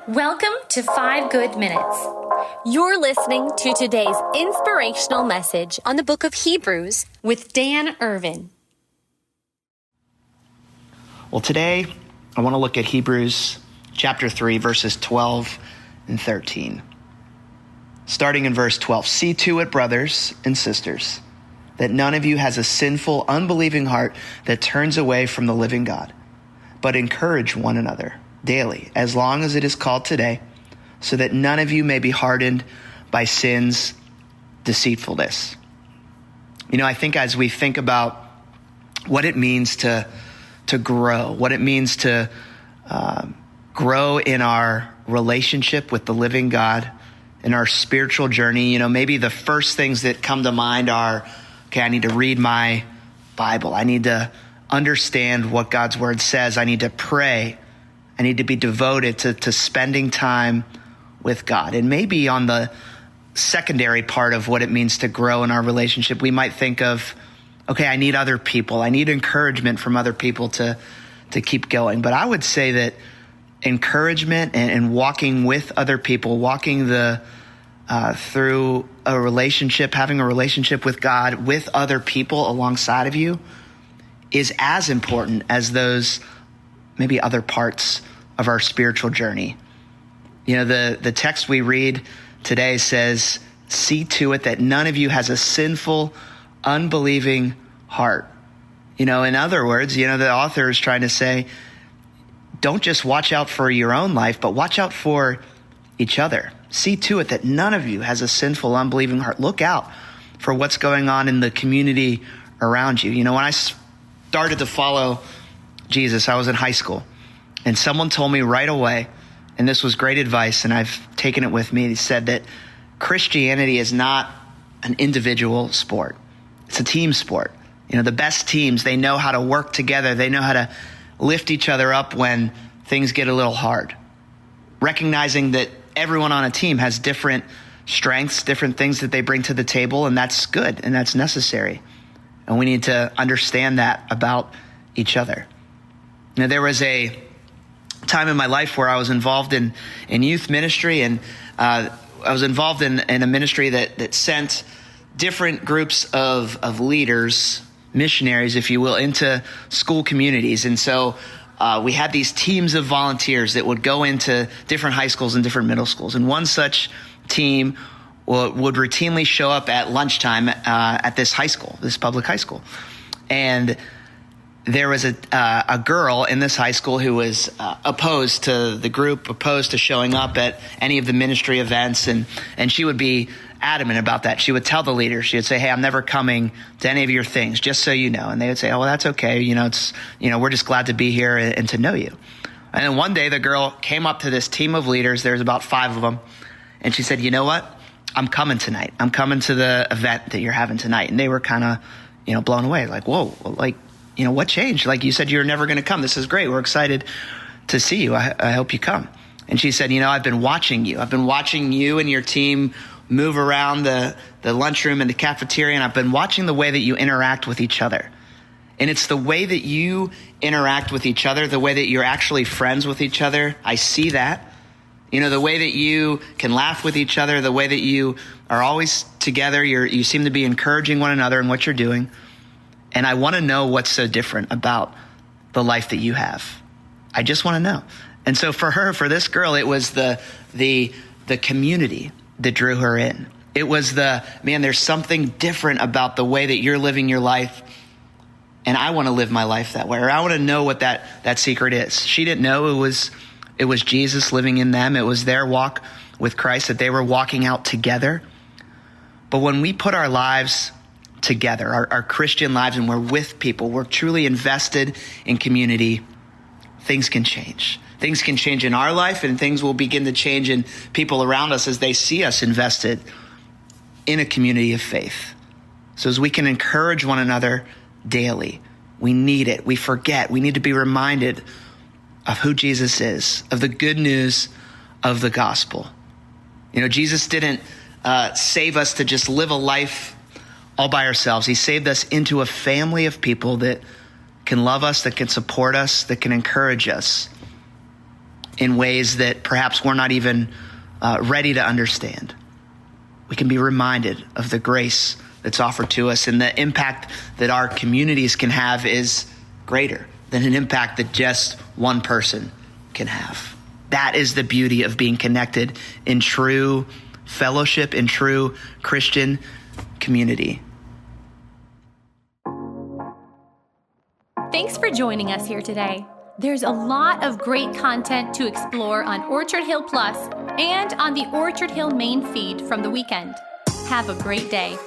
Welcome to 5 Good Minutes. You're listening to today's inspirational message on the book of Hebrews with Dan Irvin. Well, today I want to look at Hebrews chapter 3, verses 12 and 13. Starting in verse 12, "See to it, brothers and sisters, that none of you has a sinful, unbelieving heart that turns away from the living God, but encourage one another daily, as long as it is called today, so that none of you may be hardened by sin's deceitfulness." You know, I think as we think about what it means to grow, what it means to grow in our relationship with the living God, in our spiritual journey, you know, maybe the first things that come to mind are, okay, I need to read my Bible. I need to understand what God's word says. I need to pray. I need to be devoted to spending time with God. And maybe on the secondary part of what it means to grow in our relationship, we might think of, okay, I need other people. I need encouragement from other people to keep going. But I would say that encouragement and walking with other people, walking through a relationship, having a relationship with God, with other people alongside of you, is as important as those maybe other parts of our spiritual journey. You know, the text we read today says, "See to it that none of you has a sinful, unbelieving heart." You know, in other words, you know, the author is trying to say, don't just watch out for your own life, but watch out for each other. See to it that none of you has a sinful, unbelieving heart. Look out for what's going on in the community around you. You know, when I started to follow Jesus, I was in high school, and someone told me right away, and this was great advice, and I've taken it with me. He said that Christianity is not an individual sport. It's a team sport. You know, the best teams, they know how to work together. They know how to lift each other up when things get a little hard. Recognizing that everyone on a team has different strengths, different things that they bring to the table, and that's good and that's necessary. And we need to understand that about each other. You know, there was a time in my life where I was involved in youth ministry, and I was involved in a ministry that sent different groups of leaders, missionaries, if you will, into school communities. And so we had these teams of volunteers that would go into different high schools and different middle schools. And one such team would routinely show up at lunchtime at this high school, this public high school. And there was a girl in this high school who was opposed to the group, opposed to showing up at any of the ministry events, and she would be adamant about that. She would tell the leader, she would say, "Hey, I'm never coming to any of your things, just so you know." And they would say, "Oh, well, that's okay. You know, we're just glad to be here and to know you." And then one day the girl came up to this team of leaders. There's about 5 of them. And she said, "You know what? I'm coming tonight. I'm coming to the event that you're having tonight." And they were kind of, blown away. Like, whoa, like, what changed? Like, you said you were never going to come. This is great. We're excited to see you. I hope you come. And she said, "I've been watching you. I've been watching you and your team move around the lunchroom and the cafeteria, and I've been watching the way that you interact with each other. And it's the way that you interact with each other, the way that you're actually friends with each other. I see that. The way that you can laugh with each other, the way that you are always together. You seem to be encouraging one another in what you're doing. And I want to know what's so different about the life that you have. I just want to know." And so for this girl, it was the community that drew her in. It was there's something different about the way that you're living your life, and I want to live my life that way, or I want to know what that secret is. She didn't know it was Jesus living in them. It was their walk with Christ that they were walking out together. But when we put our lives together, our Christian lives, and we're with people, we're truly invested in community, things can change. Things can change in our life, and things will begin to change in people around us as they see us invested in a community of faith. So as we can encourage one another daily, we need it. We forget. We need to be reminded of who Jesus is, of the good news of the gospel. Jesus didn't save us to just live a life all by ourselves. He saved us into a family of people that can love us, that can support us, that can encourage us. in ways that perhaps we're not even ready to understand. We can be reminded of the grace that's offered to us, and the impact that our communities can have is greater than an impact that just one person can have. That is the beauty of being connected in true fellowship, in true Christian community. Thanks for joining us here today. There's a lot of great content to explore on Orchard Hill Plus and on the Orchard Hill main feed from the weekend. Have a great day.